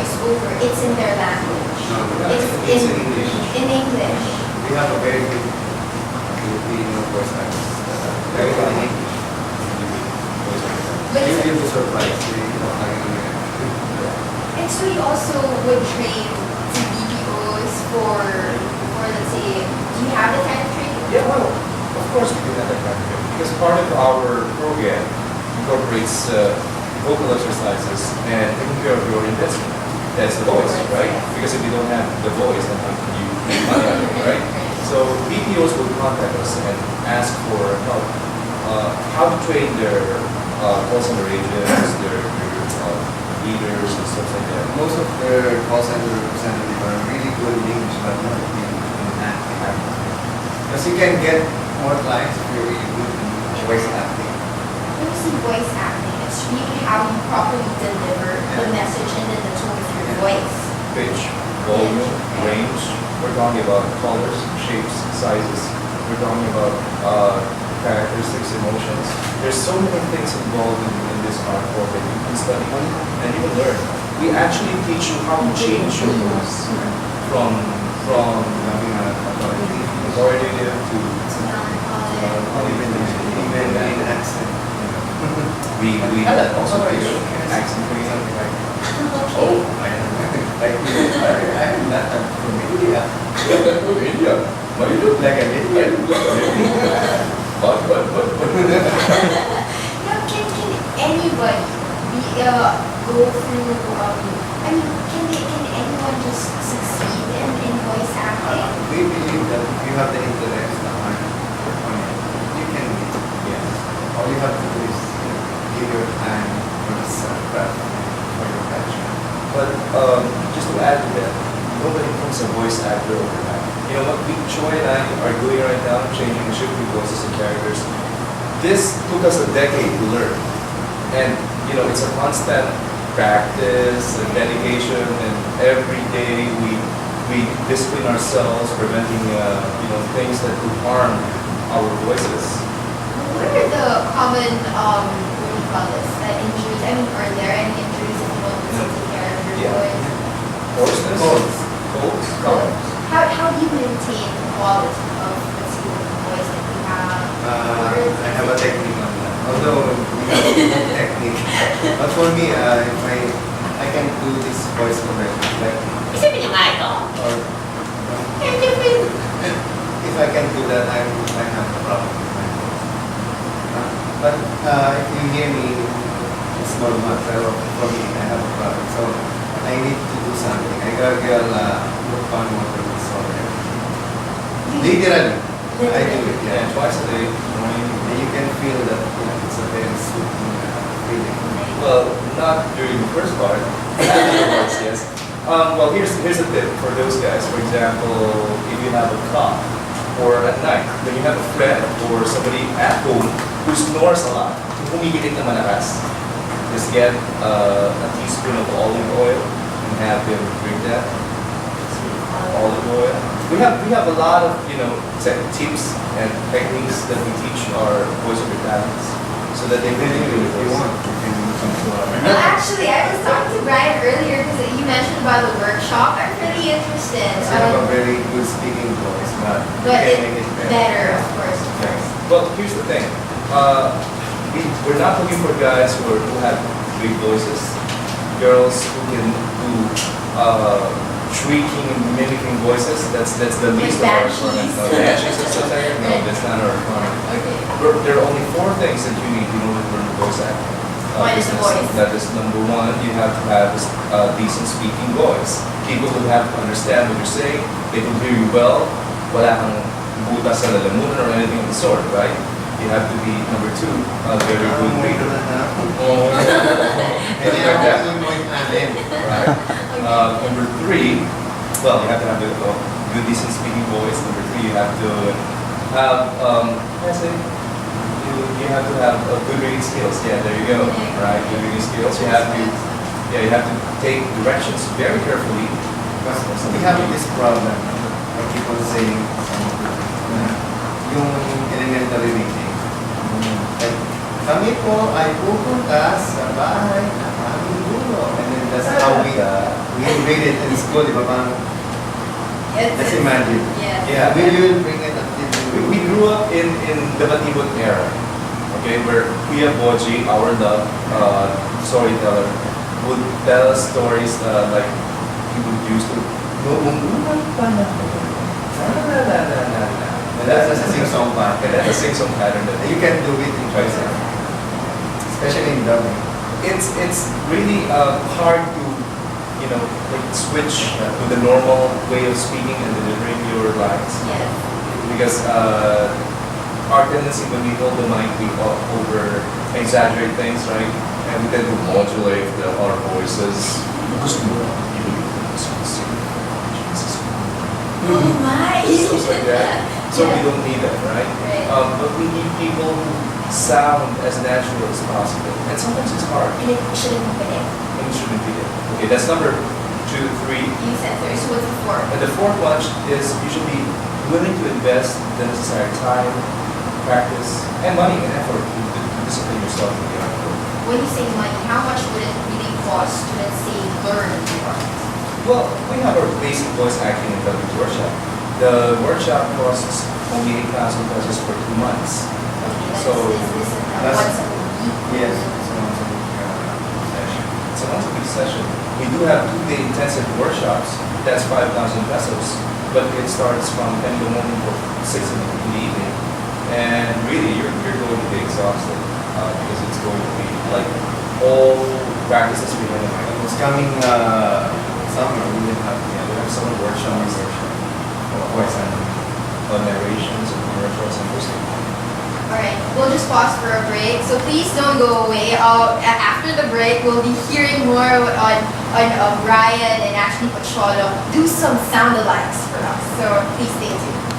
voiceover, it's in their language. No, It's it's in English. In English. We have a very good Filipino voice actors that are very good in English. But You'll be surprised. and so you also would train to BPOs for let's say, do you have the kind of training? Yeah, well, of course we do have that kind of thing. Because part of our program incorporates vocal exercises and taking care of your investment. That's the voice, right? Because if you don't have the voice, then how can you make money out of it, right? So BPOs will contact us and ask for help, how to train their call center agents, their leaders and stuff like that. Most of their call center representatives are really good in English, but not in acting. Because you can get more clients if you're really good in voice acting. When you see voice acting, it's really how you properly deliver the message and then the tone of your voice. Pitch, volume, range. We're talking about colors, shapes, sizes. We're talking about characteristics, emotions. There's so many things involved in this art form that you can study and you can learn. We actually teach you how to change your voice from authoritative to Even in accent. we also teach accent training, something like Oh, like I'm not from India. India. But you look like an Indian. But. Now, can anybody go through? Can anyone just succeed in voice acting? We believe that if you have the interest, the heart, you can. Yeah. All you have to do is give your time for this craft, for your passion. But just to add to that, nobody becomes a voice actor overnight. You know what Choi and I are doing right now, changing and shifting voices and characters. This took us a decade to learn. And you know, it's a constant practice and dedication, and every day we discipline ourselves, preventing things that could harm our voices. What are the common what do you call this? Injuries? I mean, are there any injuries if you don't listen to character Yeah. voice? Hoarseness, colds, colds. How do you maintain the quality of the voice that you have? I have a technique on that. Although we have a technique. But for me, if I can do this voice correctly, like or if I can do that, I have a problem with my voice. But if you hear me, it's normal. Pero for me, I have a problem. So I need to do something. I gargle look on water with salt. Literally, I do it. Yeah, Yeah. twice a day, morning. And you can feel that it's a very soothing feeling. Well, not during the first part. Afterwards, yes. Well, here's a tip for those guys. For example, if you have a cough, or at night, when you have a friend or somebody at home who snores a lot, humihilit na malakas, just get a teaspoon of olive oil and have them drink that. Olive oil. We have a lot of tips and techniques that we teach our voiceover talents so that they can do it if they want. Well, actually, I was talking to Brian earlier because you mentioned about the workshop. I'm really interested. I have a very good speaking voice, but you But can it's make it better, of course. Well, here's the thing. We're not looking for guys who have big voices. Girls who can do shrieking and mimicking voices. That's the least of our requirement. Banshees and stuff like that. No, that's not our requirement. Okay. There are only 4 things that you need in order to learn voice acting. One is the voice. That is number 1. You have to have a decent speaking voice. People who have to understand what you're saying. They can hear you well. Wala kang butas sa lalamunan or anything of the sort, right? You have to be number 2, a very good reader. And you have to point Right. Number 3, well, you have to have a good, decent speaking voice. Number 3, you have to have, you have to have good reading skills. Yeah, there you go. Right, good reading skills. You have to take directions very carefully. We have this problem. I keep on saying yung elementary reading. Like, kami po ay pupunta sa bahay ng aming guro. And then that's how we read it in school, di ba? Parang, let's imagine. Yes. Yeah. We will bring it up We grew up in the Batibot era, okay, where Kuya Boji, our love storyteller, would tell us stories like he would use to noong unang panahon. That's a sing-song And pattern. that's a sing-song pattern that You can do it in person, especially in dubbing. it's really hard to like switch to the normal way of speaking and delivering your lines Yes. because our tendency when we hold the mic we over exaggerate things, right? And we tend to modulate our voices. Oh my! Stuff like that. So we Yeah. don't need that, right? Right. But we need people who sound as natural as possible. And sometimes it's hard. And it shouldn't be it. And it shouldn't be it. Okay, that's number 2, 3. You said three, so what's the fourth? And the fourth one is usually willing to invest the necessary time, practice, and money and effort to discipline yourself in the art form. When you say money, how much would it really cost to, let's say, learn the art? Well, we have our basic voice acting and dubbing workshop. The workshop costs only 8,000 pesos for 2 months. Okay, So, is this that's- once a week? Yes. So, session. It's a once-a-week session. We do have 2-day intensive workshops. That's 5,000 pesos. But it starts from 10 in the morning to 6 in the evening. And really, you're going to be exhausted because it's going to be like all practices we have in mind. It's coming summer. We will have We have summer workshops, voice and narrations, and commercials, and music. Alright, we'll just pause for a break. So please don't go away. After the break, we'll be hearing more on Ryan and Ashley Pacholo do some sound alikes for us. So please stay tuned.